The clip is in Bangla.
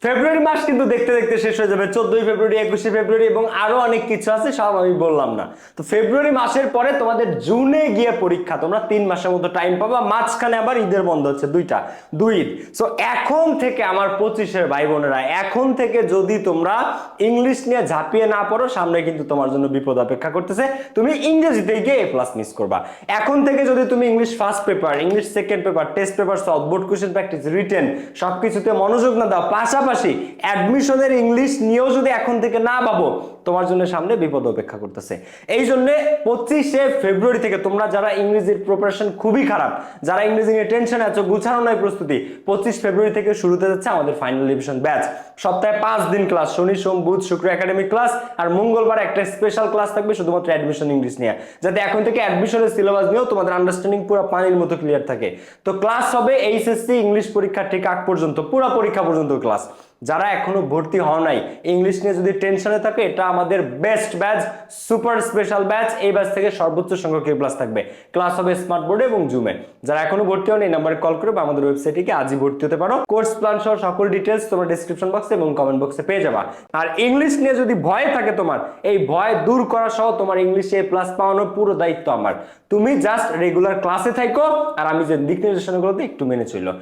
ফেব্রুয়ারি মাস কিন্তু দেখতে দেখতে শেষ হয়ে যাবে। 14 ফেব্রুয়ারি, 21 ফেব্রুয়ারি এবং আরো অনেক কিছু আছে, সব আমি বললাম না। তো ফেব্রুয়ারি মাসের পরে তোমাদের জুনে গিয়ে পরীক্ষা, তোমরা 3 মাসের মতো টাইম পাবা। মাঝখানে আবার ঈদের বন্ধ হচ্ছে দুই ঈদ। সো এখন থেকে আমার 25-এর ভাই বোনেরা, এখন থেকে যদি তোমরা ইংলিশ নিয়ে ঝাঁপিয়ে না পড়ো, সামনে কিন্তু তোমার জন্য বিপদ অপেক্ষা করতেছে। তুমি ইংরেজিতে গিয়ে A+ মিস করবা। এখন থেকে যদি তুমি English first paper, English second paper, test paper solve, board question practice, written সবকিছুতে মনোযোগ না দাও, পাশাপাশি অ্যাডমিশনের ইংলিশ নিয়েও যদি এখন থেকে না ভাবো, তোমার জন্য সামনে বিপদ অপেক্ষা করতেছে। এই জন্য 25 ফেব্রুয়ারি থেকে তোমরা যারা ইংরেজির প্রিপারেশন খুবই খারাপ, যারা ইংরেজি নিয়ে টেনশন আছো, গুছানো নাই প্রস্তুতি, 25 ফেব্রুয়ারি থেকে শুরুতে যাচ্ছে আমাদের ফাইনাল রিভিশন ব্যাচ। সপ্তাহে 5 দিন ক্লাস, শনি সোম বুধ শুক্র একাডেমিক ক্লাস, আর মঙ্গলবার একটা স্পেশাল ক্লাস থাকবে শুধুমাত্র অ্যাডমিশন ইংলিশ নিয়ে, যাতে এখন থেকে অ্যাডমিশনের সিলেবাস নিয়েও তোমাদের আন্ডারস্ট্যান্ডিং পুরো পানির মতো ক্লিয়ার থাকে। তো ক্লাস হবে এইচএসসি ইংলিশ পরীক্ষা ঠিক আগ পর্যন্ত, পুরো পরীক্ষা পর্যন্ত ক্লাস। যারা এখনো ভর্তি হও নাই, ইংলিশ নিয়ে যদি টেনশনে থাকে, এটা আমাদের best batch, super special batch. এই ব্যাচ থেকে সর্বোচ্চ সংখ্যক ক্লাস থাকবে। ক্লাস হবে স্মার্ট বোর্ডে এবং জুমে। যারা এখনো ভর্তি হন, এই নাম্বারে কল করে বা আমাদের ওয়েবসাইটে গিয়ে আজই ভর্তি হতে পারো। কোর্স প্ল্যান সহ সকল ডিটেলস তোমরা ডেসক্রিপশন বক্সে এবং কমেন্ট বক্সে পেয়ে যাবা। আর ইংলিশ নিয়ে যদি ভয় থাকে তোমার, এই ভয় দূর করা সহ তোমার ইংলিশে A+ পাওয়ানোর পুরো দায়িত্ব আমার। তুমি জাস্ট রেগুলার ক্লাসে থাকো, আর আমি যে দিক নির্দেশনাগুলোতে একটু মেনে চলো।